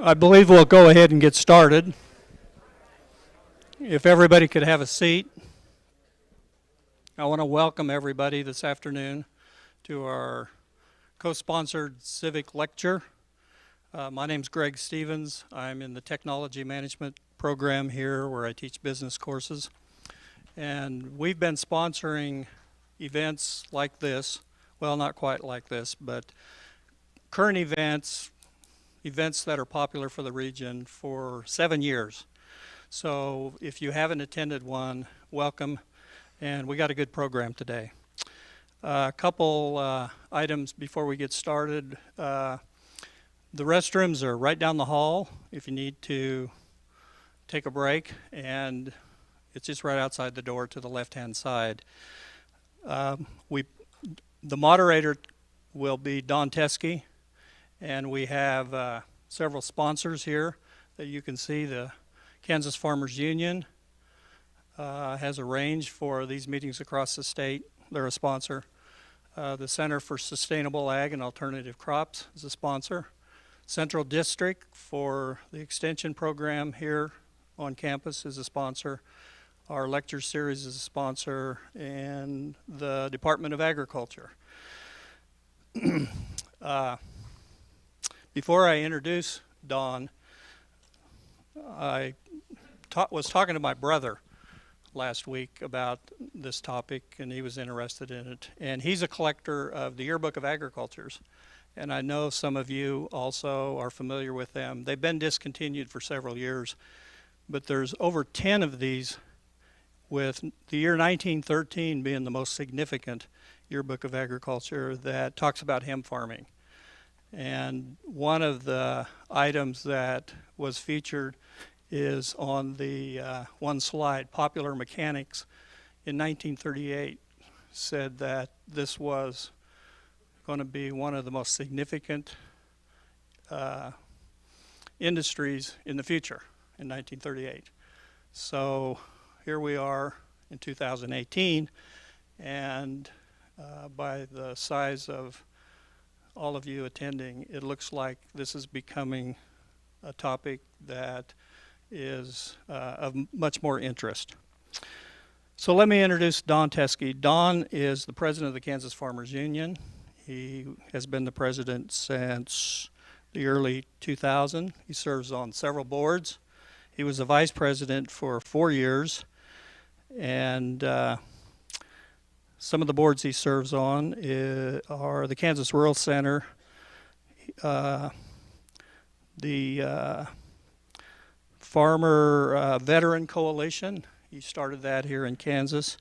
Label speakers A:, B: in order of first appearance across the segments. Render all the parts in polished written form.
A: I believe we'll go ahead and get started. If everybody could have a seat. I want to welcome everybody this afternoon to our co-sponsored Civic Lecture. My name's Greg Stevens. I'm in the Technology Management program here where I teach business courses. And we've been sponsoring events like this, well, not quite like this, but current events that are popular for the region for 7 years. So if you haven't attended one, welcome, and we got a good program today. A couple items before we get started. The restrooms are right down the hall if you need to take a break, and it's just right outside the door to the left-hand side. The moderator will be Don Teskey. And we have several sponsors here that you can see. The Kansas Farmers Union has arranged for these meetings across the state. They're a sponsor. The Center for Sustainable Ag and Alternative Crops is a sponsor. Central District for the Extension program here on campus is a sponsor. Our lecture series is a sponsor, and the Department of Agriculture. Before I introduce Don, I was talking to my brother last week about this topic, and he was interested in it. And he's a collector of the Yearbook of Agricultures, and I know some of you also are familiar with them. They've been discontinued for several years, but there's over 10 of these, with the year 1913 being the most significant Yearbook of Agriculture that talks about hemp farming. And one of the items that was featured is on the one slide. Popular Mechanics in 1938 said that this was going to be one of the most significant industries in the future in 1938. So here we are in 2018, and by the size of all of you attending, it looks like this is becoming a topic that is of much more interest. So let me introduce Don Teskey. Don is the president of the Kansas Farmers Union. He has been the president since the early 2000s. He serves on several boards. He was the vice president for 4 years, and some of the boards he serves on are the Kansas Rural Center, the Farmer Veteran Coalition. He started that here in Kansas.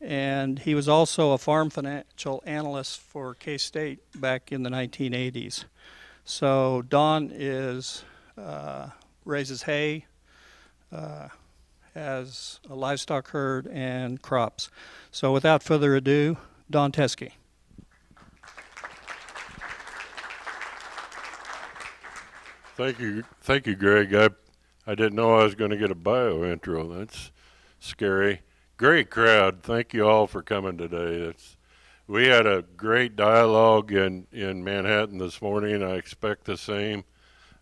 A: And he was also a farm financial analyst for K-State back in the 1980s. So Don raises hay, has a livestock herd, and crops. So without further ado, Don Teskey.
B: Thank you, Greg. I didn't know I was going to get a bio intro. That's scary. Great crowd. Thank you all for coming today. We had a great dialogue in Manhattan this morning. I expect the same.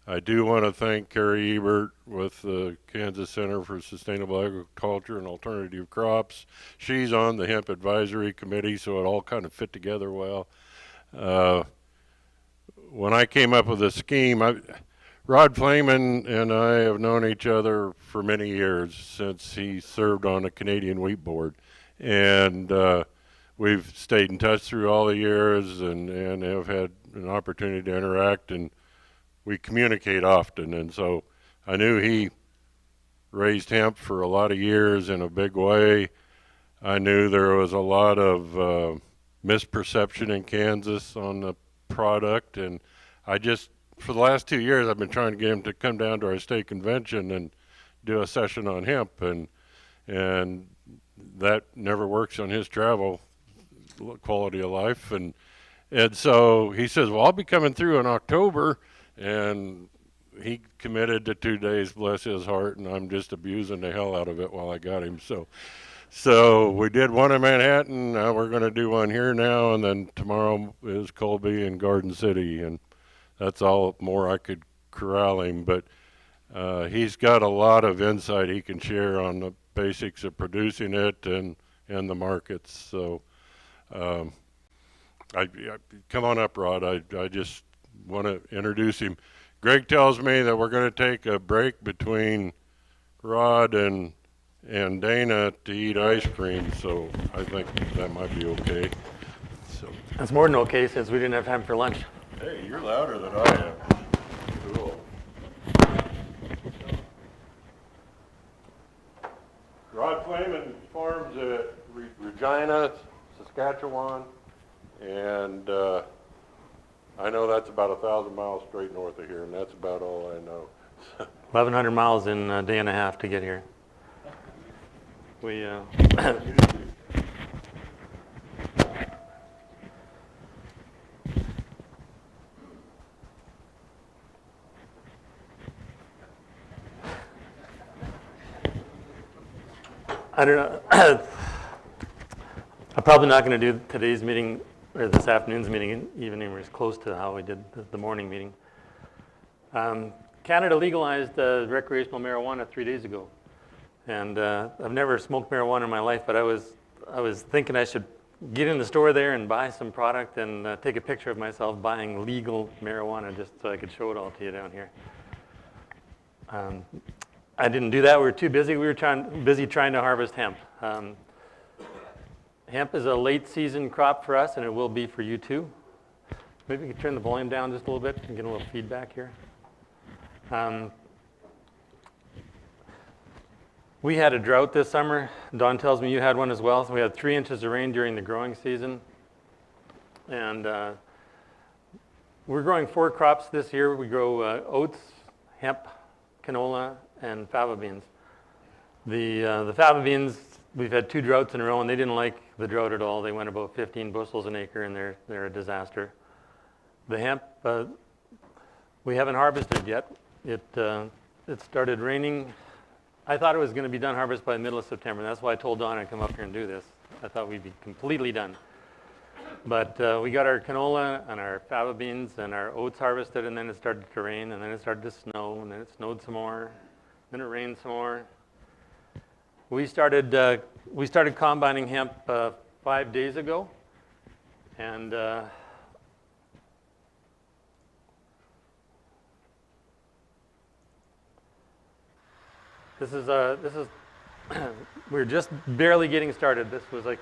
B: I do want to thank Carrie Ebert with the Kansas Center for Sustainable Agriculture and Alternative Crops. She's on the Hemp Advisory Committee, so it all kind of fit together well. When I came up with the scheme, Rod Flaman and I have known each other for many years since he served on the Canadian Wheat Board. And we've stayed in touch through all the years and have had an opportunity to interact, and we communicate often. And so I knew he raised hemp for a lot of years in a big way. I knew there was a lot of misperception in Kansas on the product, and for the last 2 years I've been trying to get him to come down to our state convention and do a session on hemp, and that never works on his travel quality of life. And so he says, well, I'll be coming through in October, and he committed to 2 days, bless his heart, and I'm just abusing the hell out of it while I got him. So we did one in Manhattan. We're going to do one here now, and then tomorrow is Colby and Garden City, and that's all more I could corral him, but he's got a lot of insight he can share on the basics of producing it and the markets. So come on up, Rod. I just want to introduce him. Greg tells me that we're going to take a break between Rod and Dana to eat ice cream, so I think that might be okay. So
C: that's more than okay since we didn't have time for lunch.
B: Hey, you're louder than I am. Cool. Rod Flaman farms at Regina, Saskatchewan, and I know that's about 1,000 miles straight north of here, and that's about all I know.
C: 1,100 miles in a day and a half to get here. We I don't know. I'm probably not going to do today's meeting or this afternoon's meeting even as close to how we did the morning meeting. Canada legalized recreational marijuana 3 days ago, and I've never smoked marijuana in my life, but I was thinking I should get in the store there and buy some product and take a picture of myself buying legal marijuana just so I could show it all to you down here. I didn't do that. We were too busy. We were busy trying to harvest hemp. Hemp is a late season crop for us, and it will be for you too. Maybe you could turn the volume down just a little bit and get a little feedback here. We had a drought this summer. Don tells me you had one as well. So we had 3 inches of rain during the growing season. And we're growing 4 crops this year. We grow oats, hemp, canola, and fava beans. The fava beans, we've had 2 droughts in a row, and they didn't like the drought at all. They went about 15 bushels an acre, and they're a disaster. The hemp, we haven't harvested yet. It started raining. I thought it was going to be done harvest by the middle of September. That's why I told Don I'd come up here and do this. I thought we'd be completely done. But we got our canola and our fava beans and our oats harvested, and then it started to rain, and then it started to snow, and then it snowed some more, then it rained some more. We started combining hemp 5 days ago, and this is we're just barely getting started. This was like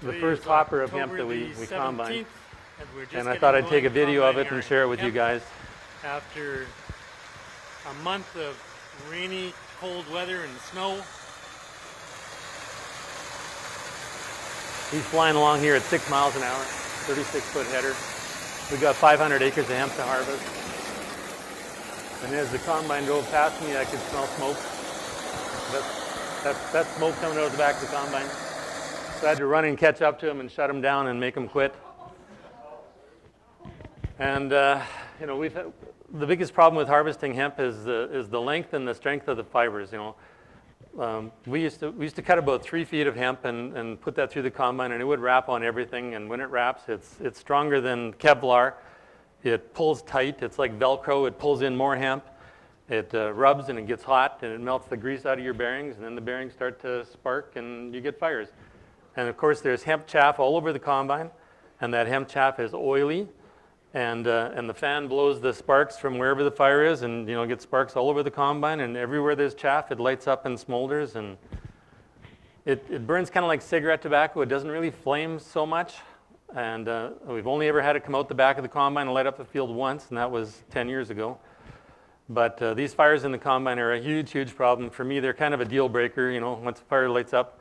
C: the first hopper of hemp that we combined. And I thought I'd take a video of it and share it with you guys.
D: After a month of rainy, cold weather and snow.
C: He's flying along here at 6 miles an hour, 36-foot header. We've got 500 acres of hemp to harvest. And as the combine drove past me, I could smell smoke. That's smoke coming out of the back of the combine. So I had to run and catch up to him and shut him down and make him quit. And you know, the biggest problem with harvesting hemp is the length and the strength of the fibers. You know, we used to cut about 3 feet of hemp and put that through the combine, and it would wrap on everything. And when it wraps, it's stronger than Kevlar. It pulls tight. It's like Velcro. It pulls in more hemp. It rubs and it gets hot and it melts the grease out of your bearings, and then the bearings start to spark and you get fires. And of course, there's hemp chaff all over the combine, and that hemp chaff is oily. And the fan blows the sparks from wherever the fire is, and you know, gets sparks all over the combine, and everywhere there's chaff, it lights up and smolders, and it burns kind of like cigarette tobacco. It doesn't really flame so much, and we've only ever had it come out the back of the combine and light up the field once, and that was 10 years ago. But these fires in the combine are a huge, huge problem. For me, they're kind of a deal breaker. You know, once the fire lights up,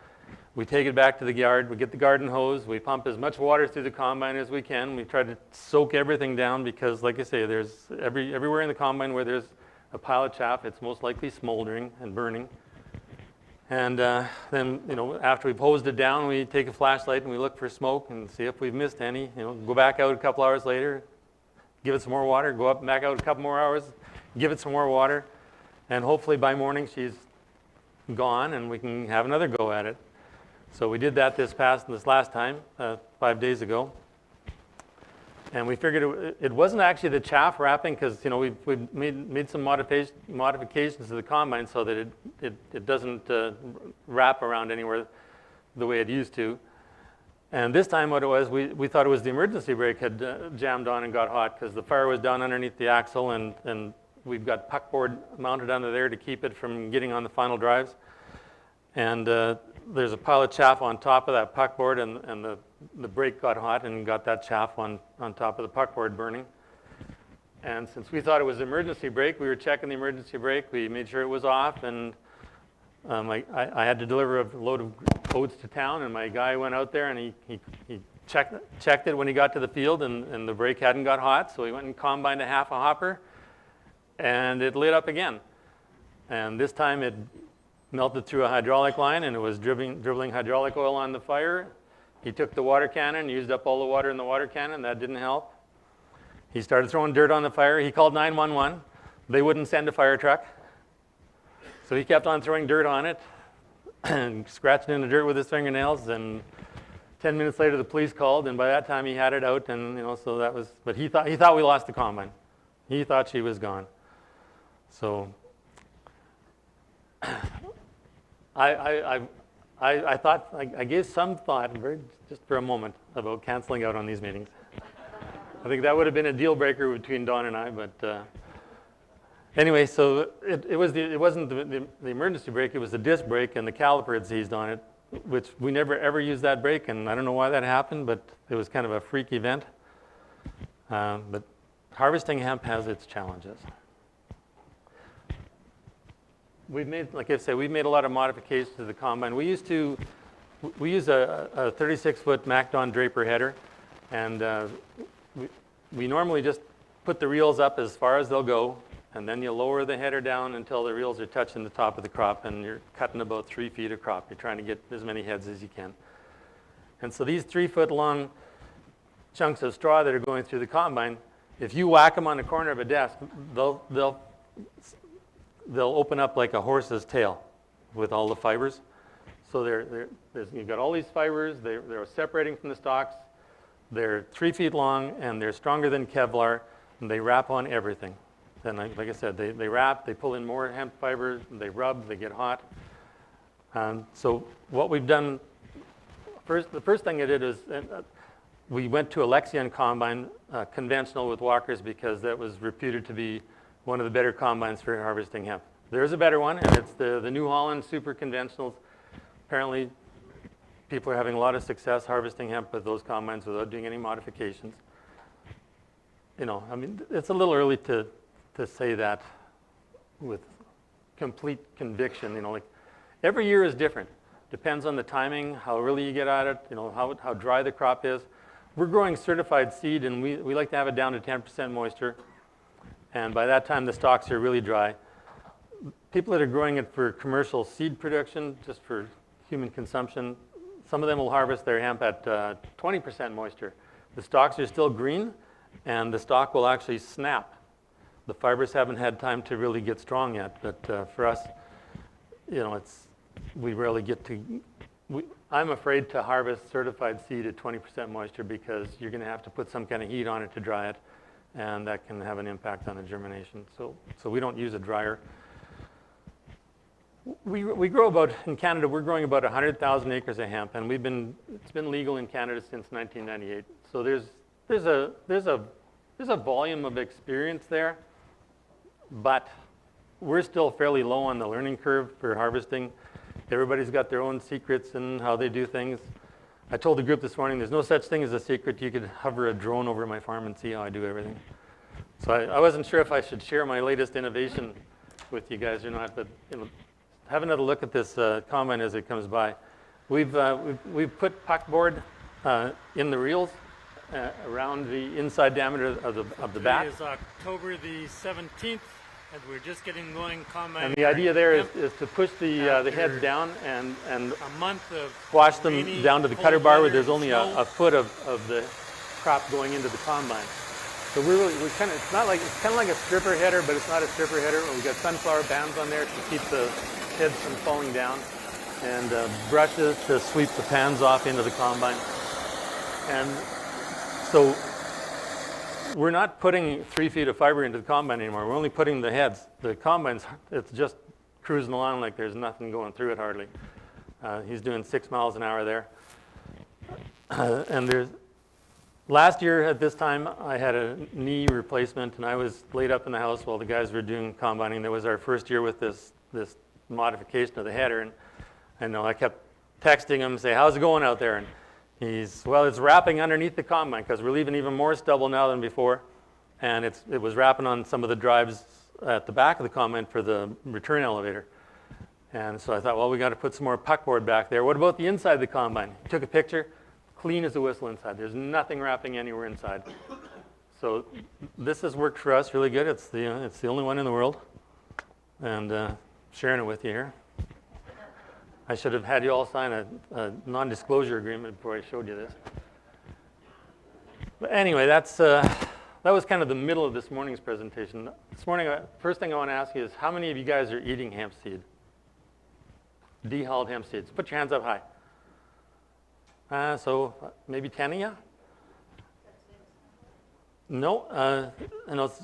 C: we take it back to the yard, we get the garden hose, we pump as much water through the combine as we can. We try to soak everything down because, like I say, there's everywhere in the combine where there's a pile of chaff, it's most likely smoldering and burning. And then, you know, after we've hosed it down, we take a flashlight and we look for smoke and see if we've missed any. You know, go back out a couple hours later, give it some more water, go up and back out a couple more hours, give it some more water, and hopefully by morning she's gone and we can have another go at it. So we did that this last time, 5 days ago. And we figured it wasn't actually the chaff wrapping, because we've made some modifications to the combine so that it doesn't wrap around anywhere the way it used to. And this time what it was, we thought it was the emergency brake had jammed on and got hot, because the fire was down underneath the axle, and we've got puckboard mounted under there to keep it from getting on the final drives. And there's a pile of chaff on top of that puckboard, and the brake got hot and got that chaff on top of the puckboard burning. And since we thought it was emergency brake, we were checking the emergency brake. We made sure it was off, and I had to deliver a load of oats to town, and my guy went out there and he checked it when he got to the field, and the brake hadn't got hot, so he went and combined a half a hopper, and it lit up again. And this time it melted through a hydraulic line, and it was dribbling hydraulic oil on the fire. He took the water cannon, used up all the water in the water cannon. That didn't help. He started throwing dirt on the fire. He called 911. They wouldn't send a fire truck. So he kept on throwing dirt on it and scratching in the dirt with his fingernails. And 10 minutes later, the police called, and by that time he had it out. And so that was. But he thought we lost the combine. He thought she was gone. So I thought, I gave some thought, just for a moment, about canceling out on these meetings. I think that would have been a deal breaker between Don and I, but anyway, so it wasn't the emergency brake, it was the disc brake, and the caliper had seized on it, which we never ever used that brake, and I don't know why that happened, but it was kind of a freak event. But harvesting hemp has its challenges. We've made, like I said, we've made a lot of modifications to the combine. We use a 36-foot MacDon Draper header, and we normally just put the reels up as far as they'll go, and then you lower the header down until the reels are touching the top of the crop, and you're cutting about 3 feet of crop. You're trying to get as many heads as you can. And so these 3-foot long chunks of straw that are going through the combine, if you whack them on the corner of a desk, they'll open up like a horse's tail with all the fibers. So you've got all these fibers, they're separating from the stalks, they're 3 feet long, and they're stronger than Kevlar, and they wrap on everything. Then, like I said, they wrap, they pull in more hemp fibers, they rub, they get hot. So what we've done, the first thing I did is we went to a Lexion combine, conventional with walkers, because that was reputed to be one of the better combines for harvesting hemp. There's a better one, and it's the New Holland Super Conventionals. Apparently, people are having a lot of success harvesting hemp with those combines without doing any modifications. I mean, it's a little early to say that with complete conviction. Like every year is different. Depends on the timing, how early you get at it, how dry the crop is. We're growing certified seed, and we like to have it down to 10% moisture. And by that time, the stalks are really dry. People that are growing it for commercial seed production, just for human consumption, some of them will harvest their hemp at 20% moisture. The stalks are still green, and the stalk will actually snap. The fibers haven't had time to really get strong yet, but for us, we rarely get to. I'm afraid to harvest certified seed at 20% moisture, because you're going to have to put some kind of heat on it to dry it, and that can have an impact on the germination. So we don't use a dryer. We grow in Canada, we're growing about 100,000 acres of hemp, and it's been legal in Canada since 1998. So there's a volume of experience there, but we're still fairly low on the learning curve for harvesting. Everybody's got their own secrets and how they do things. I told the group this morning, there's no such thing as a secret. You could hover a drone over my farm and see how I do everything. So I wasn't sure if I should share my latest innovation with you guys or not, but have another look at this combine as it comes by. We've put puckboard in the reels around the inside diameter of the bat.
D: Today is October the 17th, and we're just getting going combine.
C: And the idea there is to push the heads down and
D: a month of
C: squash them
D: rainy,
C: down to the
D: cold
C: cutter bar where
D: weather,
C: there's only
D: snow.
C: a foot of the crop going into the combine. So we're kind of, it's kind of like a stripper header, but it's not a stripper header. We've got sunflower bands on there to keep the heads from falling down, and brushes to sweep the pans off into the combine. And so we're not putting 3 feet of fiber into the combine anymore. We're only putting the heads. The combine's, it's just cruising along like there's nothing going through it hardly. He's doing 6 miles an hour there. And last year at this time, I had a knee replacement, and I was laid up in the house while the guys were doing combining. That was our first year with this modification of the header, and I know I kept texting him, say, how's it going out there? And well, it's wrapping underneath the combine because we're leaving even more stubble now than before, and it was wrapping on some of the drives at the back of the combine for the return elevator. And so I thought, well, we got to put some more puckboard back there. What about the inside of the combine? Took a picture. Clean as a whistle inside. There's nothing wrapping anywhere inside. So this has worked for us really good. It's the only one in the world, and sharing it with you here. I should have had you all sign a non-disclosure agreement before I showed you this. But anyway, that was kind of the middle of this morning's presentation. This morning, first thing I want to ask you is, how many of you guys are eating hemp seed? Dehulled hemp seeds. Put your hands up high. So maybe 10 of you? No.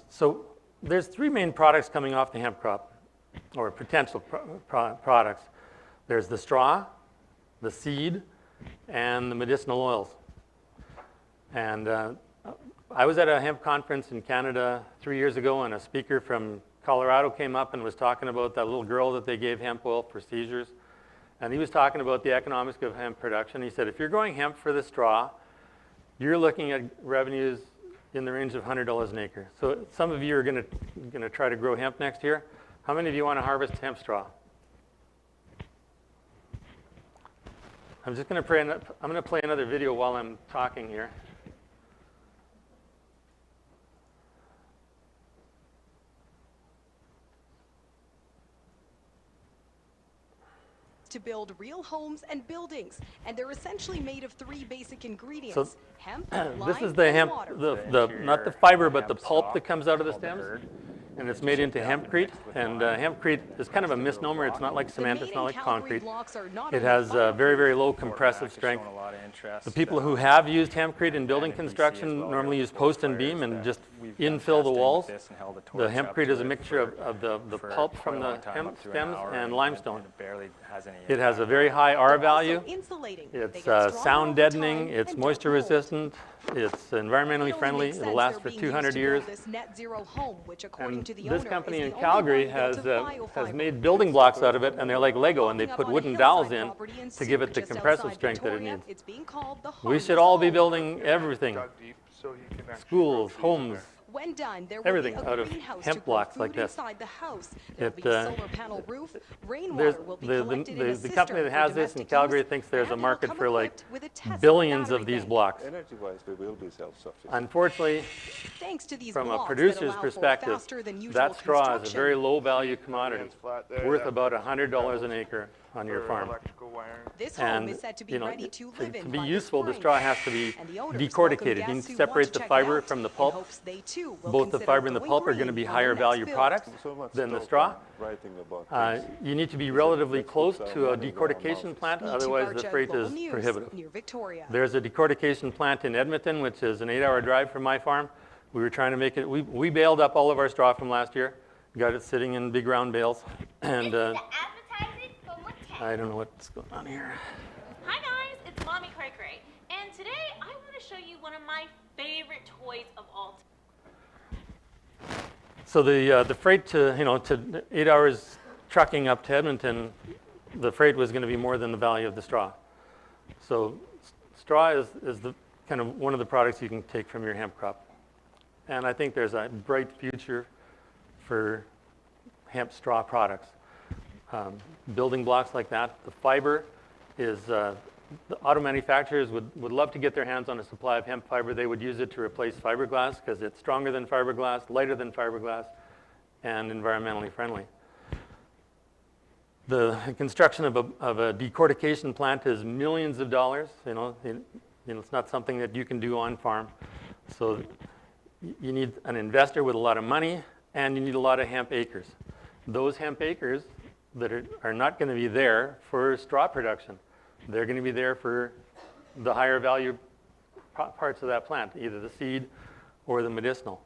C: So there's 3 main products coming off the hemp crop, or potential products. There's the straw, the seed, and the medicinal oils. And I was at a hemp conference in Canada 3 years ago, and a speaker from Colorado came up and was talking about that little girl that they gave hemp oil for seizures. And he was talking about the economics of hemp production. He said, if you're growing hemp for the straw, you're looking at revenues in the range of $100 an acre. So some of you are going to try to grow hemp next year. How many of you want to harvest hemp straw? I'm just going to play another video while I'm talking here.
E: To build real homes and buildings, and they're essentially made of 3 basic ingredients: hemp, lime,
C: this is the hemp,
E: water.
C: not the fiber, but the pulp that comes out of the stems, and it's made into hempcrete. And hempcrete is kind of a misnomer. It's not like cement. It's not like concrete. It has very, very low compressive strength. The people who have used hempcrete in building construction normally use post and beam and just infill the walls. The hempcrete is a mixture of the pulp from the hemp stems and limestone. It has a very high R value. It's sound deadening. It's moisture resistant. It's environmentally friendly. It'll last for 200 years. And this company in Calgary has made building blocks out of it, and they're like Lego, and they put wooden dowels in to give it the compressive strength that it needs. We should all be building everything. Schools, homes,
E: When done, there will
C: everything
E: be a
C: out of
E: greenhouse
C: hemp
E: to grow
C: blocks
E: food
C: like this.
E: inside the house. There'll be a solar panel roof. Rainwater will be collected in a
C: the company that
E: cistern
C: has
E: for
C: this in
E: domestic
C: Calgary
E: use,
C: thinks there's a
E: and it'll
C: market
E: come
C: for like
E: equipped with a Tesla
C: billions
E: battery
C: of these
E: bank.
C: blocks.
F: Energy-wise, we will be self-sufficient.
C: Unfortunately,
E: Thanks to these
C: from a
E: blocks that
C: producer's
E: allow for
C: perspective,
E: faster than usual
C: that straw is a
E: construction.
C: very low value commodity,
F: It's flat there,
C: worth
F: that
C: about $100 an acre on your
F: for
C: farm.
F: electrical wiring.
E: This home
C: And
E: is set to be
C: you know,
E: ready to live in
C: to be
E: by
C: useful, the
E: spring.
C: straw has to be
E: And the owners
C: decorticated.
E: welcome
C: You
E: guests
C: can
E: who want
C: separate
E: to
C: the
E: check it
C: fiber
E: out
C: from the
E: in
C: pulp.
E: hopes they too will
C: Both the
E: consider
C: fiber and the
E: going
C: pulp are going to
E: green
C: be
E: on
C: higher
E: their next
C: value
E: build.
C: products
F: So much
C: than the
F: talk
C: straw.
F: on writing about this.
C: You need to be relatively close to a decortication plant,
E: Need to
C: otherwise the
E: Barcha
C: freight
E: Global
C: is
E: News
C: prohibitive.
E: near Victoria.
C: There's a decortication plant in Edmonton, which is an 8-hour drive from my farm. We were trying to make it, we baled up all of our straw from last year, got it sitting in big round bales, and
G: This is the advertising for Latte.
C: I don't know what's going on here.
G: Hi guys, it's Mommy Cray Cray, and today I want to show you one of my favorite toys of all time.
C: So the freight to 8 hours trucking up to Edmonton, the freight was going to be more than the value of the straw. So straw is the kind of one of the products you can take from your hemp crop. And I think there's a bright future for hemp straw products. Building blocks like that. The fiber is, the auto manufacturers would love to get their hands on a supply of hemp fiber. They would use it to replace fiberglass because it's stronger than fiberglass, lighter than fiberglass, and environmentally friendly. The construction of a decortication plant is millions of dollars. It's not something that you can do on farm. So you need an investor with a lot of money, and you need a lot of hemp acres. Those hemp acres that are not going to be there for straw production. They're going to be there for the higher value parts of that plant, either the seed or the medicinal.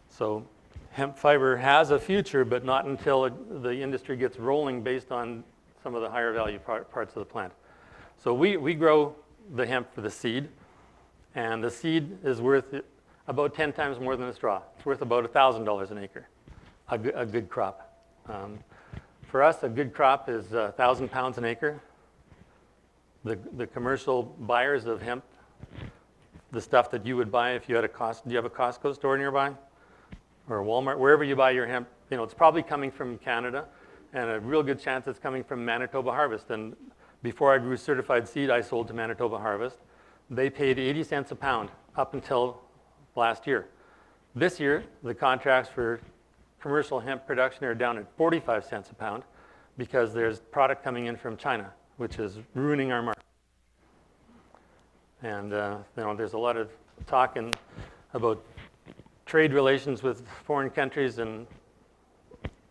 C: So hemp fiber has a future, but not until the industry gets rolling based on some of the higher value parts of the plant. So we grow the hemp for the seed, and the seed is worth about 10 times more than the straw. It's worth about $1,000 an acre, a good crop. For us, a good crop is 1,000 pounds an acre. The commercial buyers of hemp, the stuff that you would buy if you had do you have a Costco store nearby? Or a Walmart, wherever you buy your hemp, it's probably coming from Canada, and a real good chance it's coming from Manitoba Harvest. And before I grew certified seed, I sold to Manitoba Harvest. They paid 80 cents a pound up until last year. This year, the contracts for commercial hemp production are down at 45 cents a pound because there's product coming in from China, which is ruining our market. And there's a lot of talk about trade relations with foreign countries, and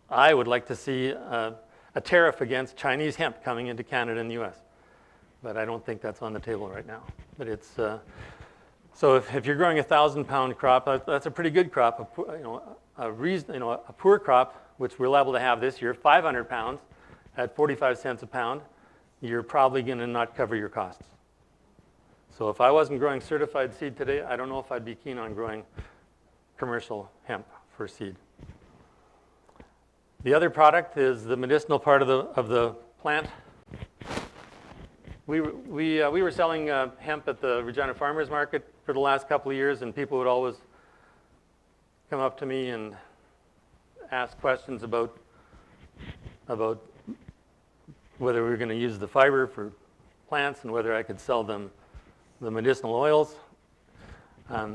C: I would like to see a tariff against Chinese hemp coming into Canada and the U.S. But I don't think that's on the table right now. But it's so if you're growing a 1,000-pound crop, that's a pretty good crop. A poor crop, which we're liable to have this year, 500 pounds at 45 cents a pound, you're probably going to not cover your costs. So if I wasn't growing certified seed today, I don't know if I'd be keen on growing commercial hemp for seed. The other product is the medicinal part of the plant. We were selling hemp at the Regina Farmers Market for the last couple of years, and people would always come up to me and ask questions about whether we were going to use the fiber for plants and whether I could sell them the medicinal oils.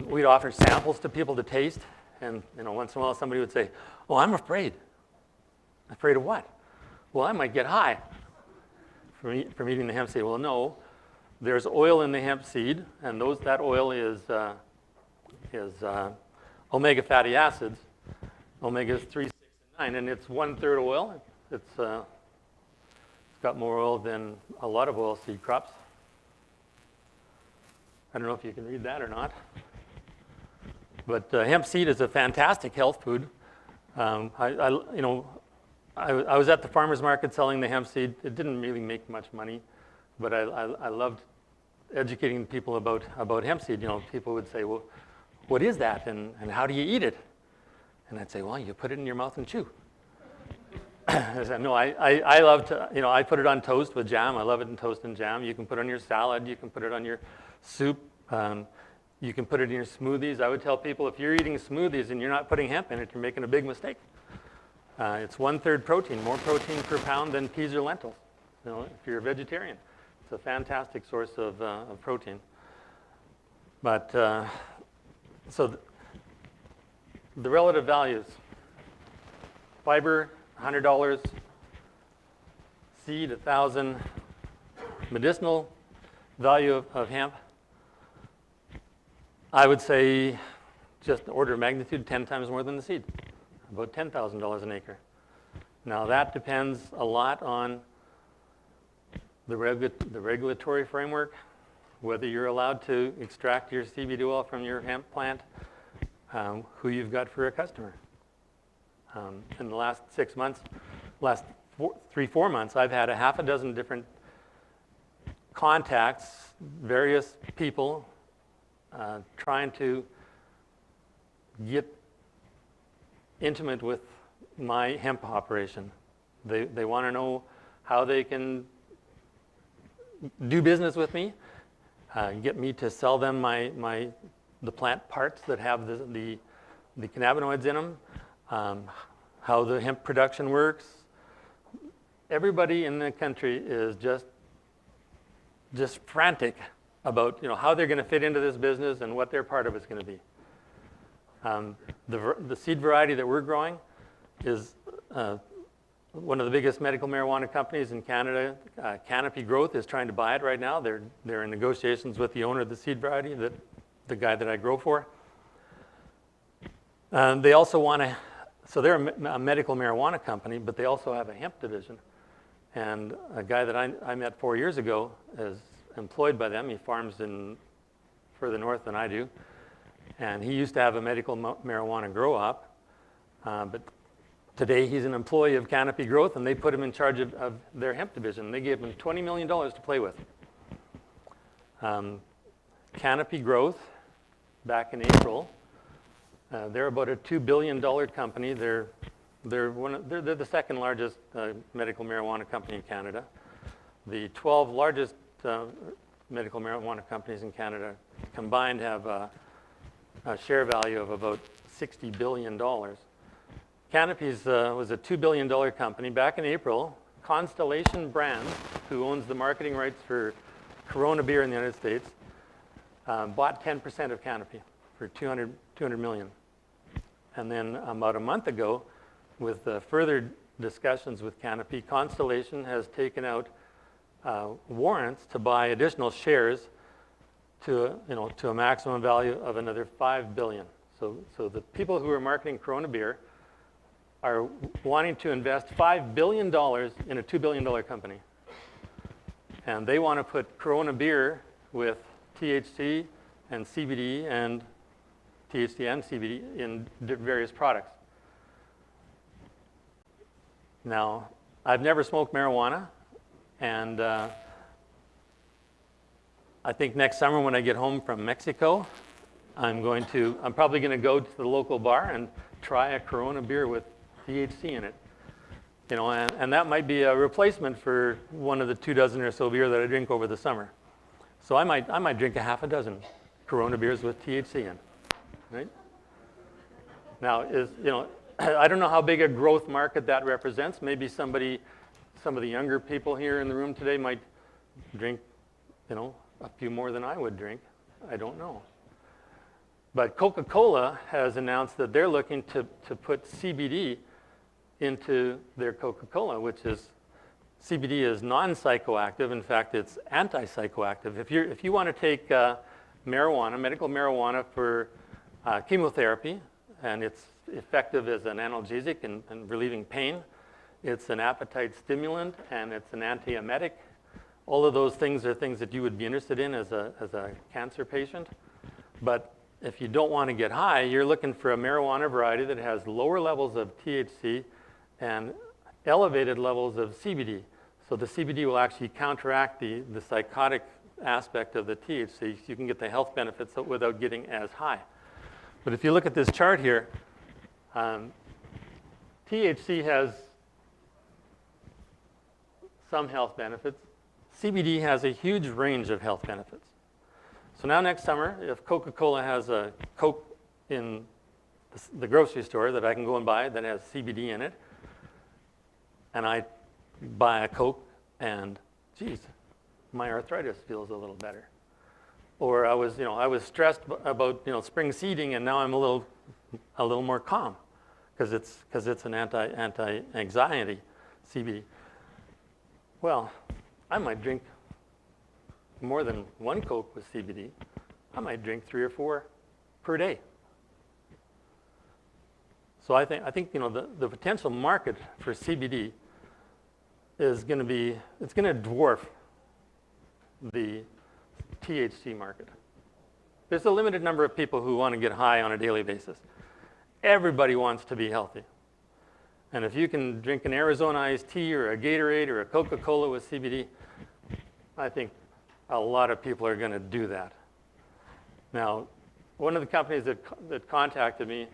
C: We'd offer samples to people to taste, and once in a while somebody would say, "Oh, I'm afraid." Afraid of what? Well, I might get high from eating the hemp seed. Well, no, there's oil in the hemp seed, and that oil is omega fatty acids, omegas 3, 6, and 9, and it's 1/3 oil. It's got more oil than a lot of oilseed crops. I don't know if you can read that or not. But hemp seed is a fantastic health food. I was at the farmer's market selling the hemp seed. It didn't really make much money, but I loved educating people about hemp seed. People would say, "Well, what is that, and how do you eat it?" And I'd say, "Well, you put it in your mouth and chew." I said, "No, I love to, I put it on toast with jam. I love it in toast and jam. You can put it on your salad. You can put it on your soup. You can put it in your smoothies." I would tell people, if you're eating smoothies and you're not putting hemp in it, you're making a big mistake. It's 1/3 protein, more protein per pound than peas or lentils. If you're a vegetarian, it's a fantastic source of protein. But so the relative values: fiber, $100, seed, 1,000, medicinal value of hemp. I would say just order of magnitude 10 times more than the seed, about $10,000 an acre. Now that depends a lot on the regulatory framework, whether you're allowed to extract your CBD oil from your hemp plant, who you've got for a customer. In the last 6 months, last 3-4 months, I've had a half a dozen different contacts, various people trying to get intimate with my hemp operation. They want to know how they can do business with me, get me to sell them the plant parts that have the cannabinoids in them, how the hemp production works. Everybody in the country is just frantic about how they're going to fit into this business and what their part of it's going to be. The seed variety that we're growing is one of the biggest medical marijuana companies in Canada. Canopy Growth is trying to buy it right now. They're in negotiations with the owner of the seed variety, the guy that I grow for. They also want to, so they're a medical marijuana company, but they also have a hemp division. And a guy that I met 4 years ago is employed by them. He farms further north than I do. And he used to have a medical marijuana grow-op, but today he's an employee of Canopy Growth, and they put him in charge of their hemp division. They gave him $20 million to play with. Canopy Growth, back in April, they're about a $2 billion company. They're the second largest medical marijuana company in Canada. The 12 largest medical marijuana companies in Canada combined have a share value of about $60 billion. Canopy's was a $2 billion company. Back in April, Constellation Brands, who owns the marketing rights for Corona beer in the United States, bought 10% of Canopy for $200 million. And then about a month ago, with further discussions with Canopy, Constellation has taken out warrants to buy additional shares to a maximum value of another $5 billion. So the people who are marketing Corona beer are wanting to invest $5 billion in a $2 billion company. And they want to put Corona beer with THC and CBD and THC and CBD in various products. Now, I've never smoked marijuana, and I think next summer when I get home from Mexico, I'm probably going to go to the local bar and try a Corona beer with THC in it. And that might be a replacement for one of the 24 or so beer that I drink over the summer. So I might drink a half a dozen Corona beers with THC in, right? Now, I don't know how big a growth market that represents. Maybe some of the younger people here in the room today might drink, a few more than I would drink. I don't know. But Coca-Cola has announced that they're looking to put CBD into their Coca-Cola, which is, CBD is non-psychoactive. In fact, it's anti-psychoactive. If you want to take marijuana, medical marijuana for chemotherapy, and it's effective as an analgesic and relieving pain, it's an appetite stimulant, and it's an antiemetic. All of those things are things that you would be interested in as a cancer patient. But if you don't want to get high, you're looking for a marijuana variety that has lower levels of THC and elevated levels of CBD. So the CBD will actually counteract the psychotic aspect of the THC. So you can get the health benefits without getting as high. But if you look at this chart here, THC has some health benefits. CBD has a huge range of health benefits. So now next summer, if Coca-Cola has a Coke in the grocery store that I can go and buy that has CBD in it, and I buy a Coke and, geez, my arthritis feels a little better. Or I was stressed about spring seeding, and now I'm a little more calm because it's an anti-anxiety CBD. Well, I might drink more than one Coke with CBD. I might drink 3 or 4 per day. So I think the potential market for CBD is going to dwarf the THC market. There's a limited number of people who want to get high on a daily basis. Everybody wants to be healthy. And if you can drink an Arizona iced tea or a Gatorade or a Coca-Cola with CBD, I think a lot of people are going to do that. Now, one of the companies that contacted me,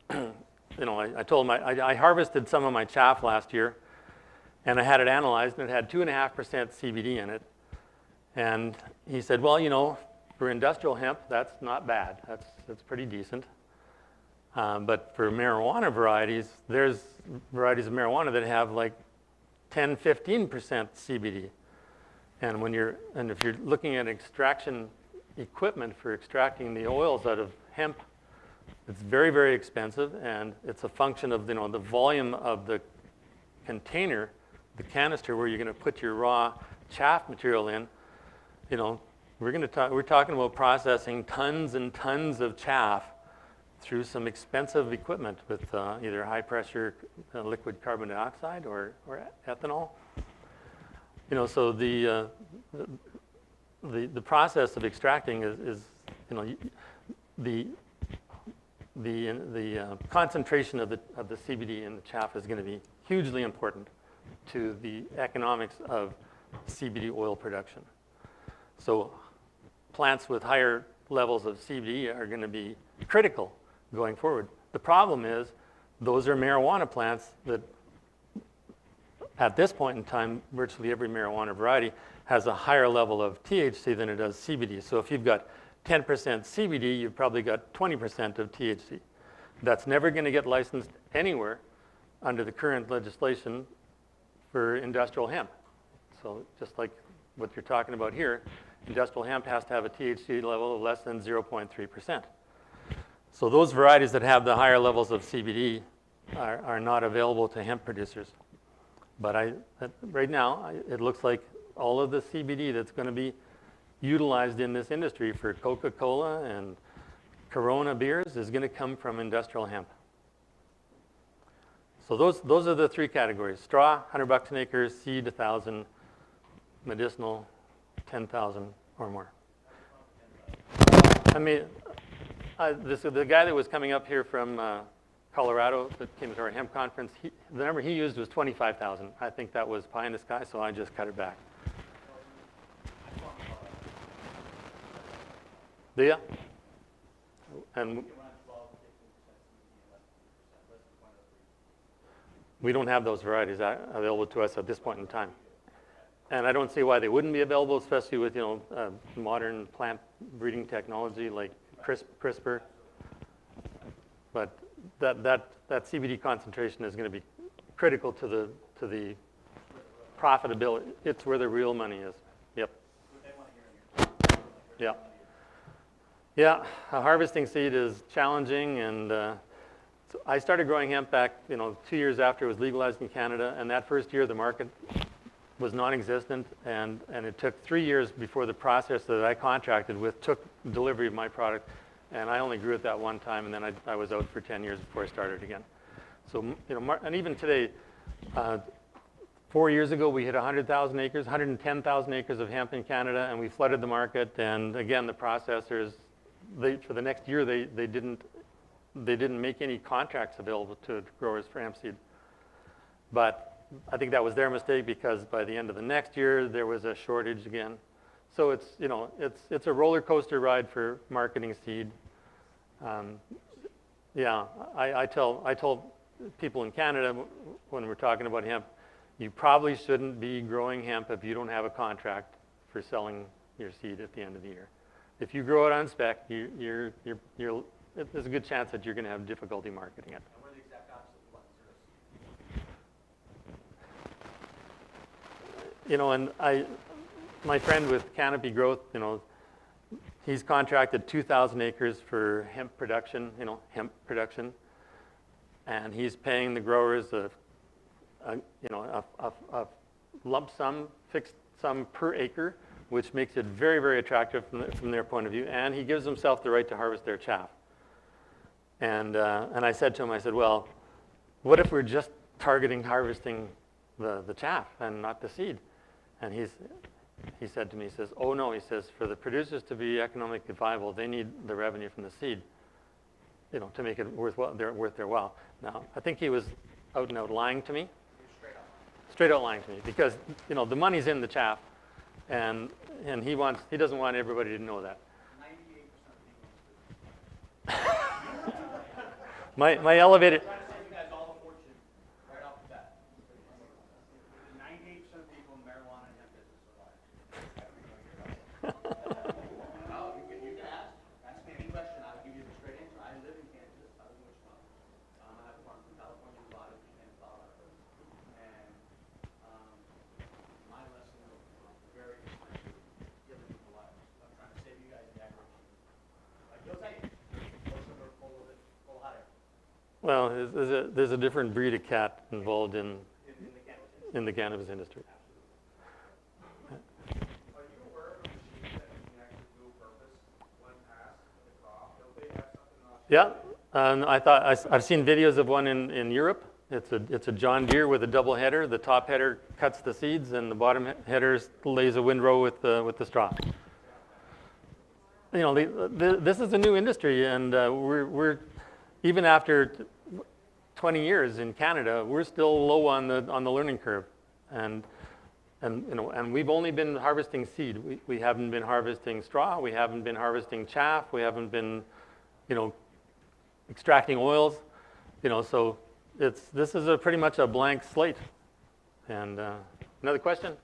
C: I told them I harvested some of my chaff last year, and I had it analyzed, and it had 2.5% CBD in it. And he said, well, for industrial hemp, that's not bad. That's pretty decent. But for marijuana varieties, there's varieties of marijuana that have like 10, 15% CBD. And if you're looking at extraction equipment for extracting the oils out of hemp, it's very, very expensive, and it's a function of the volume of the container, the canister where you're going to put your raw chaff material in. We're talking about processing tons and tons of chaff through some expensive equipment with either high pressure liquid carbon dioxide or ethanol. So the process of extracting is the concentration of the CBD in the chaff is going to be hugely important to the economics of CBD oil production. So plants with higher levels of CBD are going to be critical going forward. The problem is those are marijuana plants that at this point in time, virtually every marijuana variety has a higher level of THC than it does CBD. So if you've got 10% CBD, you've probably got 20% of THC. That's never going to get licensed anywhere under the current legislation for industrial hemp. So just like what you're talking about here, industrial hemp has to have a THC level of less than 0.3%. So those varieties that have the higher levels of CBD are not available to hemp producers. But right now, it looks like all of the CBD that's going to be utilized in this industry for Coca-Cola and Corona beers is going to come from industrial hemp. So those are the three categories: straw, $100 an acre; seed, 1,000; medicinal, 10,000 or more. I mean, the guy that was coming up here from Colorado that came to our hemp conference, the number he used was 25,000. I think that was pie in the sky, so I just cut it back. Do you? And we don't have those varieties available to us at this point in time. And I don't see why they wouldn't be available, especially with modern plant breeding technology like CRISPR. But that CBD concentration is going to be critical to the profitability. It's where the real money is. Yep. Yeah. Yeah. Harvesting seed is challenging, and so I started growing hemp back 2 years after it was legalized in Canada, and that first year the market was non-existent, and it took 3 years before the processor that I contracted with took delivery of my product. And I only grew it that one time, and then I was out for 10 years before I started again. So, and even today, 4 years ago, we hit 100,000 acres, 110,000 acres of hemp in Canada, and we flooded the market. And again, the processors, for the next year, they didn't make any contracts available to growers for hemp seed. But I think that was their mistake, because by the end of the next year, there was a shortage again. So it's a roller coaster ride for marketing seed. Yeah, I told people in Canada when we're talking about hemp, you probably shouldn't be growing hemp if you don't have a contract for selling your seed at the end of the year. If you grow it on spec, there's a good chance that you're going to have difficulty marketing it.
H: And we're the exact opposite of what zero seed.
C: And my friend with Canopy Growth, he's contracted 2,000 acres for hemp production, and he's paying the growers a lump sum, fixed sum per acre, which makes it very, very attractive from their point of view. And he gives himself the right to harvest their chaff. And I said to him, I said, well, what if we're just targeting harvesting the chaff and not the seed? And he said to me, he says, oh no, he says, for the producers to be economically viable, they need the revenue from the seed, to make it worth their while. Now, I think he was out and out lying to me. Straight out lying to me, because the money's in the chaff, and he doesn't want everybody to know that.
H: 98% of people.
C: My elevated. Well, there's a different breed of cat involved in the cannabis industry.
H: Are you aware of a machine that you can actually dual purpose when past the crop? Don't they have something on?
C: Yeah, I've seen videos of one in Europe. It's a John Deere with a double header. The top header cuts the seeds, and the bottom header lays a windrow with the straw. you know, this is a new industry, and we're even after 20 years in Canada, we're still low on the learning curve, and you know, and we've only been harvesting seed. We haven't been harvesting straw. We haven't been harvesting chaff. We haven't been, you know, extracting oils. You know, so this is pretty much a blank slate. And another question?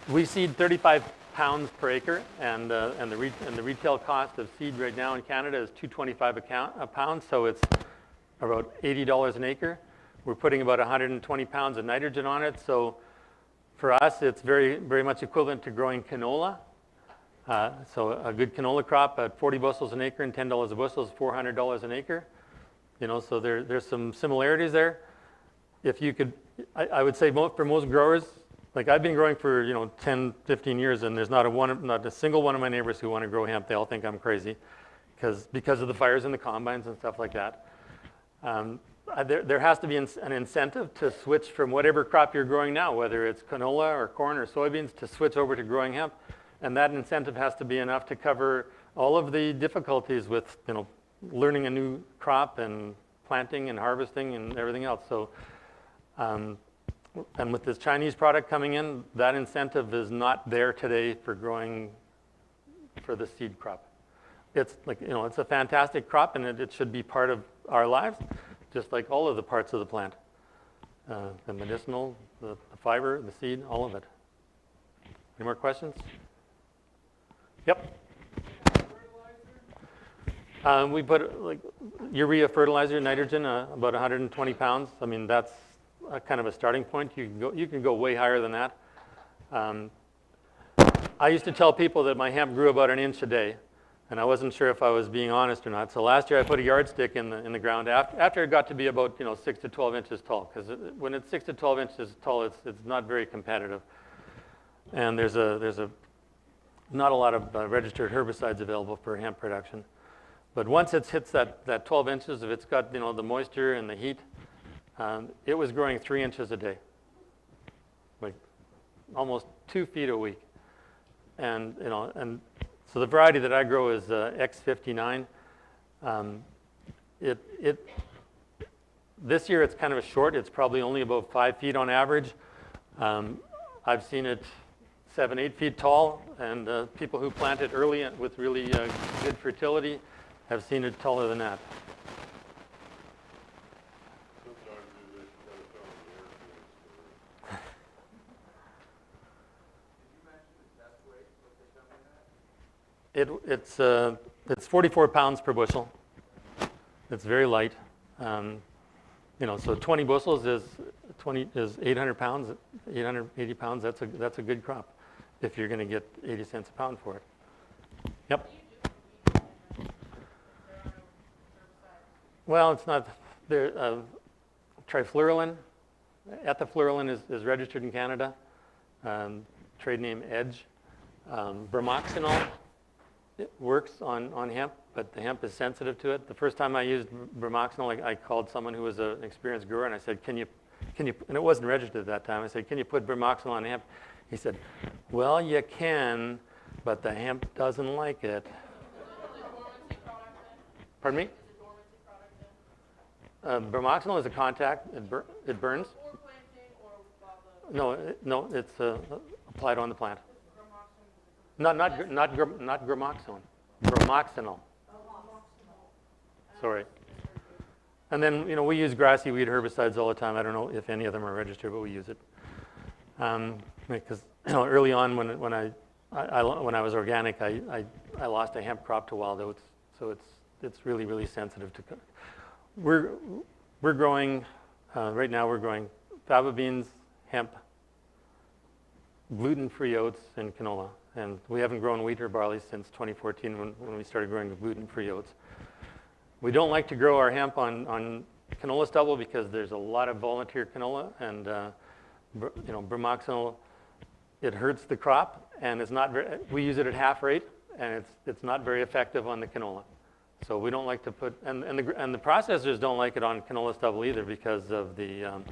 C: We seed 35 pounds per acre, and the retail cost of seed right now in Canada is $2.25 a pound, so it's about $80 an acre. We're putting about 120 pounds of nitrogen on it, so for us it's very, very much equivalent to growing canola. So a good canola crop at 40 bushels an acre and $10 a bushel is $400 an acre. You know, so there's some similarities there. If you could, I would say for most growers, like I've been growing for, you know, 10, 15 years, and there's not a single one of my neighbors who want to grow hemp. They all think I'm crazy because of the fires in the combines and stuff like that. There has to be an incentive to switch from whatever crop you're growing now, whether it's canola or corn or soybeans, to switch over to growing hemp. And that incentive has to be enough to cover all of the difficulties with, you know, learning a new crop and planting and harvesting and everything else. So, and with this Chinese product coming in, that incentive is not there today for growing for the seed crop. It's like, you know, it's a fantastic crop, and it should be part of our lives, just like all of the parts of the plant. The medicinal, the fiber, the seed, all of it. Any more questions? Yep. We put like urea fertilizer, nitrogen, about 120 pounds. I mean, that's kind of a starting point. You can go way higher than that. I used to tell people that my hemp grew about an inch a day, and I wasn't sure if I was being honest or not. So last year I put a yardstick in the ground after it got to be about, you know, 6 to 12 inches tall, because when it's 6 to 12 inches tall, it's not very competitive. And there's not a lot of registered herbicides available for hemp production. But once it hits that 12 inches, if it's got, you know, the moisture and the heat, it was growing 3 inches a day, like almost 2 feet a week. And, you know, and so the variety that I grow is X59. This year it's kind of a short. It's probably only about 5 feet on average. I've seen it 7, 8 feet tall, and people who plant it early with really good fertility have seen it taller than that. It's 44 pounds per bushel. It's very light. You know, so 20 bushels is 800 pounds, 880 pounds. That's a good crop if you're going to get 80 cents a pound for it. Yep. Well, it's not there. Trifluralin, ethafluralin is registered in Canada. Trade name Edge. Bromoxynol. It works on hemp, but the hemp is sensitive to it. The first time I used bromoxynol, I called someone who was an experienced grower, and I said, can you, and it wasn't registered at that time. I said, can you put bromoxynol on hemp? He said, well, you can, but the hemp doesn't like it. Pardon me? Bromoxynol is a contact. It burns. No, it's applied on the plant. Not gramoxone. Bromoxynol. Sorry. And then, you know, we use grassy weed herbicides all the time. I don't know if any of them are registered, but we use it. Because, you know, early on when I was organic, I lost a hemp crop to wild oats, so it's really, really sensitive to. We're growing right now. We're growing faba beans, hemp, gluten-free oats, and canola. And we haven't grown wheat or barley since 2014 when we started growing gluten-free oats. We don't like to grow our hemp on canola stubble because there's a lot of volunteer canola, and you know, bromoxynol, it hurts the crop, and it's not very, we use it at half rate, and it's not very effective on the canola. So we don't like to put, and the processors don't like it on canola stubble either because of the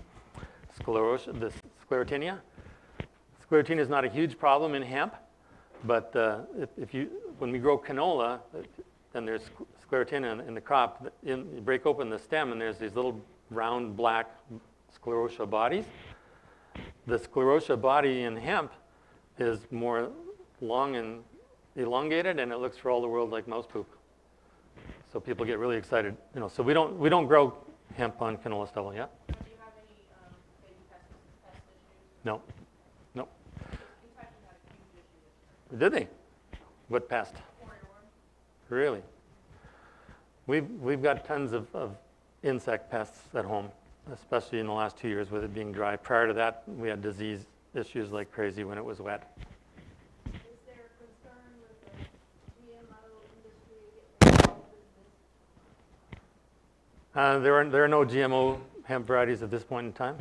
C: sclerotinia. Sclerotinia is not a huge problem in hemp, but when we grow canola, and there's sclerotinia in the crop, you break open the stem and there's these little round black sclerotia bodies. The sclerotia body in hemp is more long and elongated, and it looks for all the world like mouse poop. So people get really excited. So we don't grow hemp on canola stubble yet.
G: Do you have any baby pest issues?
C: No.
G: Kentucky had a huge issue with
C: Did they? What pest?
G: worm.
C: Really? We've got tons of insect pests at home, especially in the last 2 years with it being dry. Prior to that, we had disease issues like crazy when it was wet.
I: Is there concern with the GMO industry getting involved in this?
C: There are no GMO hemp varieties at this point in time.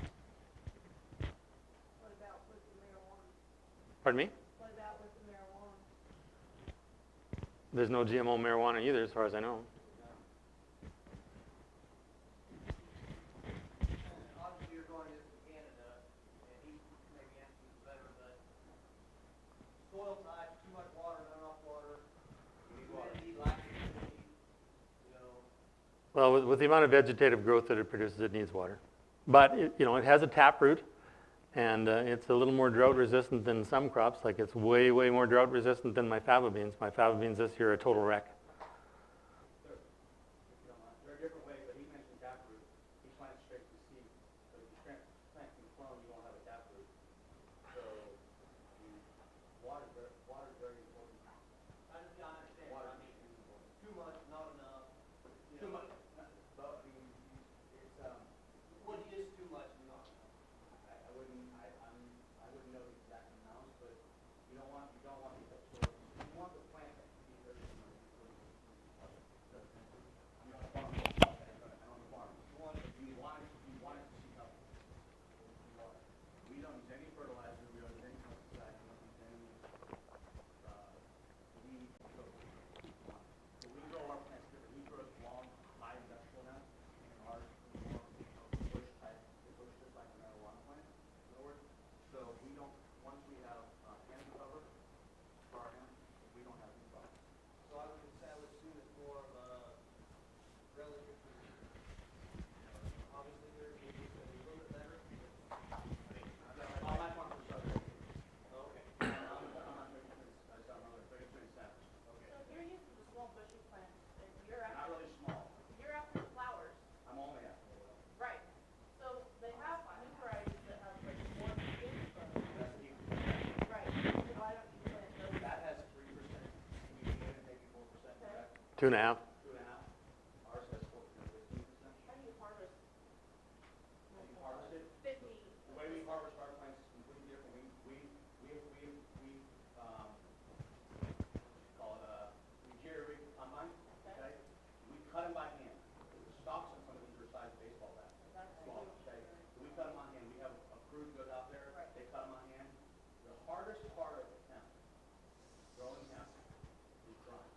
I: What about with the marijuana?
C: Pardon me?
I: What about with the marijuana?
C: There's no GMO marijuana either, as far as I know.
H: Obviously, you're going into Canada, and he maybe answers this better, but soil type, too much water, not enough water, humidity, lack of humidity,
C: Well, with the amount of vegetative growth that it produces, it needs water. But it has a taproot, and it's a little more drought resistant than some crops. Like it's way, way more drought resistant than my fava beans. My fava beans this year are a total wreck.
H: There are different ways, but he mentioned taproot. He plants straight to seed. But if you plant from the clone, you won't have a taproot. So, water is very important. I understand. Water is important. Too much, not enough. Too much. But it's what is too much, not enough. I wouldn't know the exact amounts, but you don't want to absorb. You want the plant to be very similar. I'm not a farmer. I'm on the farm. You want it to see healthy. We don't use any fertilizer. We don't use any pesticide. We don't use any weed. So we grow our plants different. We grow long, high industrial now, and ours is more bush type. It bush just like a marijuana plant. In other words, so we don't. Once we have hemp cover for our hemp, we don't have any problem. So I would assume it's more of a relative. Obviously, there's a little bit better. All my farms are southern. Okay. I'm not very good. I'm very good established. Okay.
G: So you're using the small bushy plants, and you're
H: Not
G: after,
H: really small.
G: you're after the flowers.
H: I'm only after the oil.
G: Right. So they have new varieties that have like more skin growth.
H: That's the deep.
G: Right. So why don't you plant those?
H: That has 3%. We need maybe 4%. Correct?
C: 2.5.
H: 2.5. Ours has 15%.
G: How do you harvest?
H: You harvest it.
G: 50.
H: The way we harvest our plants is completely different. We jerry rig combine. Okay. We cut them by hand. The stalks on some of these are the size of baseball bats. Small. Okay. So we cut them on hand. We have a crew that goes out there. They cut them on hand. The hardest part of the hemp, growing hemp, is drying.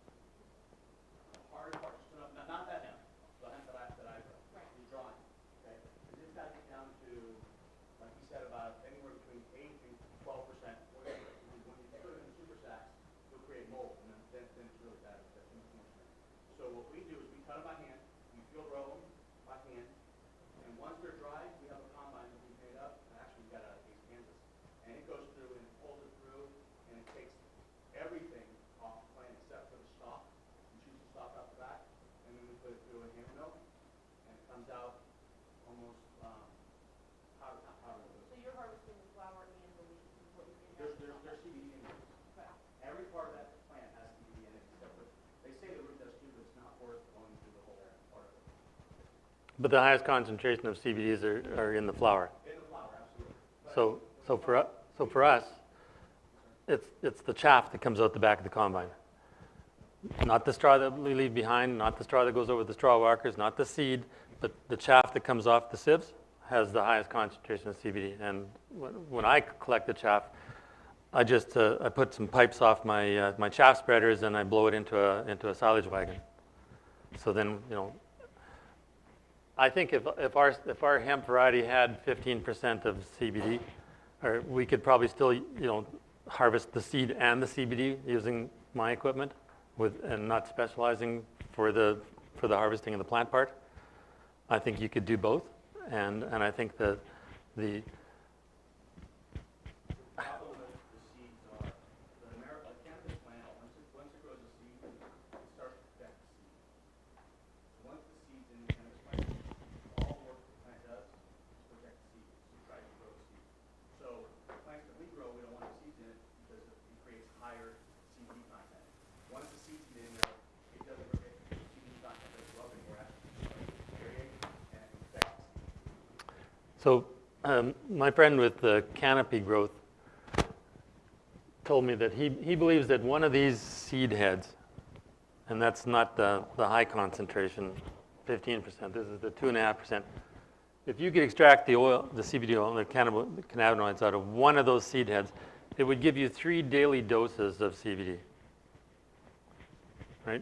H: The hardest part, not that hemp, the hemp that I grow, is drying. Okay. Because it's got to get down to, like you said, about anywhere between 8 and 12%. When you put it in super sacks, you'll create mold, and then it's really bad. That's too much rain. So what we do is we cut them by hand. We field row them by hand. And once they're dry, we have a combine that we've made up. And actually, we've got out of East Kansas. And it goes through and pulls it through, and it takes everything off the plant except for the stalk. We choose the stalk out the back, and then we put it through a hammer mill, and it comes out almost powder.
G: So you're harvesting the flower and the leaves is what you're getting
H: There's CBD in it. Every part of that plant has CBD in it, except for, they say the root does too, but it's not worth going through the whole part of it.
C: But the highest concentration of CBDs are in the flower.
H: In the flower, absolutely.
C: So for us, it's the chaff that comes out the back of the combine. Not the straw that we leave behind, not the straw that goes over the straw walkers, not the seed, but the chaff that comes off the sieves has the highest concentration of CBD. And when I collect the chaff, I just I put some pipes off my my chaff spreaders and I blow it into a silage wagon. So then I think if our hemp variety had 15% of CBD, or we could probably still, harvest the seed and the CBD using my equipment and not specializing for the harvesting of the plant part. I think you could do both, and I think that the
H: problem with the seeds are a cannabis plant, once it grows a seed, it starts to protect the seed. So once the seed's in the cannabis plant, all the work the plant does is protect the seed. It tries to grow the seed. So the plants that we grow, we don't want the seeds in it because it creates higher CBD content. Once the seed's in there, it doesn't protect the CBD content doesn't go up anymore after it aerates and it protects the seed.
C: So my friend with the canopy growth told me that he believes that one of these seed heads, and that's not the high concentration, 15%, this is the 2.5%. If you could extract the oil, the CBD oil, and the cannabinoids out of one of those seed heads, it would give you 3 daily doses of CBD. Right?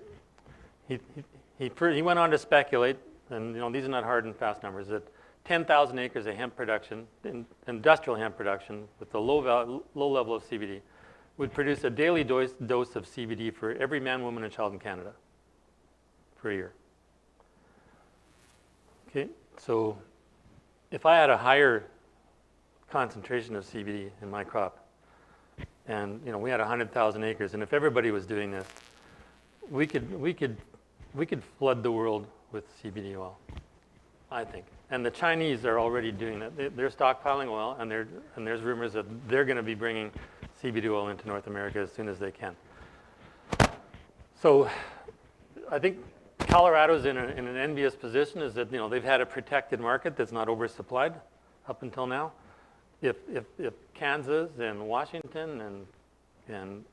C: He went on to speculate, and these are not hard and fast numbers, that 10,000 acres of hemp production, industrial hemp production, with the low level of CBD, would produce a daily dose of CBD for every man, woman, and child in Canada for a year. Okay, so if I had a higher concentration of CBD in my crop, and we had 100,000 acres, and if everybody was doing this, we could flood the world with CBD oil, I think. And the Chinese are already doing that. They're stockpiling oil, and there's rumors that they're going to be bringing CBD oil into North America as soon as they can. So I think Colorado's in an envious position, is that they've had a protected market that's not oversupplied up until now. If Kansas and Washington and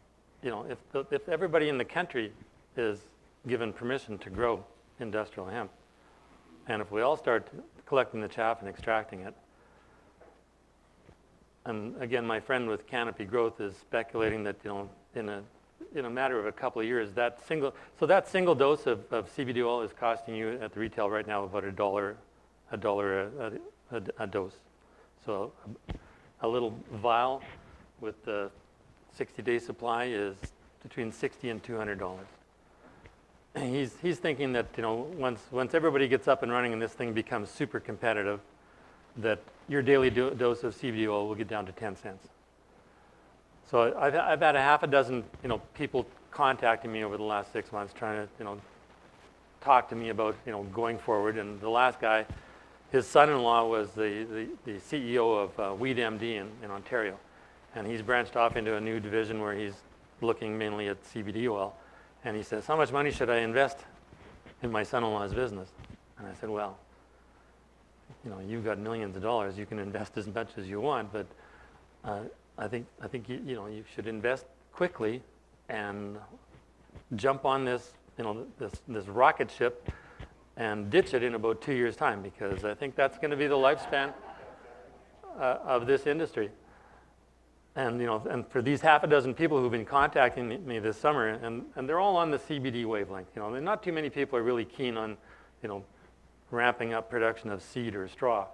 C: if everybody in the country is given permission to grow industrial hemp, and if we all start collecting the chaff and extracting it, and again, my friend with canopy growth is speculating that in a matter of a couple of years, that single dose of CBD oil is costing you at the retail right now about $1 a dose. So a little vial with the 60-day supply is between $60 and $200. He's thinking that once everybody gets up and running and this thing becomes super competitive, that your daily dose of CBD oil will get down to 10 cents. So I've had a half a dozen people contacting me over the last 6 months trying to talk to me about going forward. And the last guy, his son-in-law was the CEO of Weed MD in Ontario, and he's branched off into a new division where he's looking mainly at CBD oil. And he says, how much money should I invest in my son-in-law's business? And I said, well, you've got millions of dollars. You can invest as much as you want, but I think you should invest quickly and jump on this this rocket ship and ditch it in about 2 years' time, because I think that's going to be the lifespan of this industry. And and for these half a dozen people who've been contacting me this summer, and they're all on the CBD wavelength. Not too many people are really keen on ramping up production of seed or straw.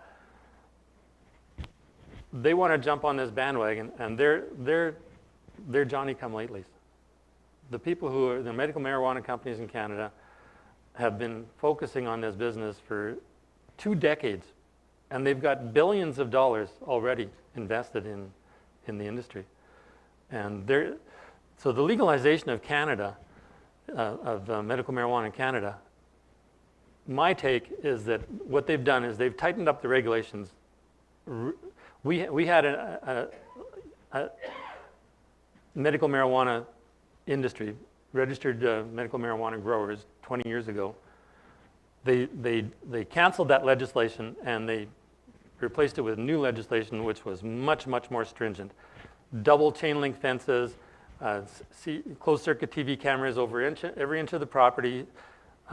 C: They want to jump on this bandwagon, and they're Johnny-come-latelys. The people who are the medical marijuana companies in Canada have been focusing on this business for 2 decades, and they've got billions of dollars already invested in the industry. And so the legalization of Canada, of medical marijuana in Canada, my take is that what they've done is they've tightened up the regulations. We had a medical marijuana industry, registered medical marijuana growers 20 years ago. They canceled that legislation, and they replaced it with new legislation which was much, much more stringent. Double chain link fences, closed circuit TV cameras over every inch of the property,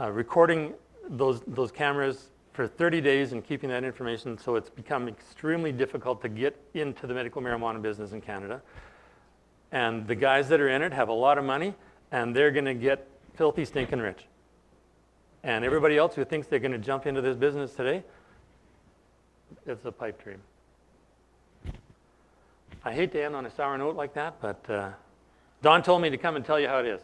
C: recording those cameras for 30 days and keeping that information, so it's become extremely difficult to get into the medical marijuana business in Canada. And the guys that are in it have a lot of money, and they're going to get filthy stinking rich. And everybody else who thinks they're going to jump into this business today, it's a pipe dream. I hate to end on a sour note like that, but Don told me to come and tell you how it is.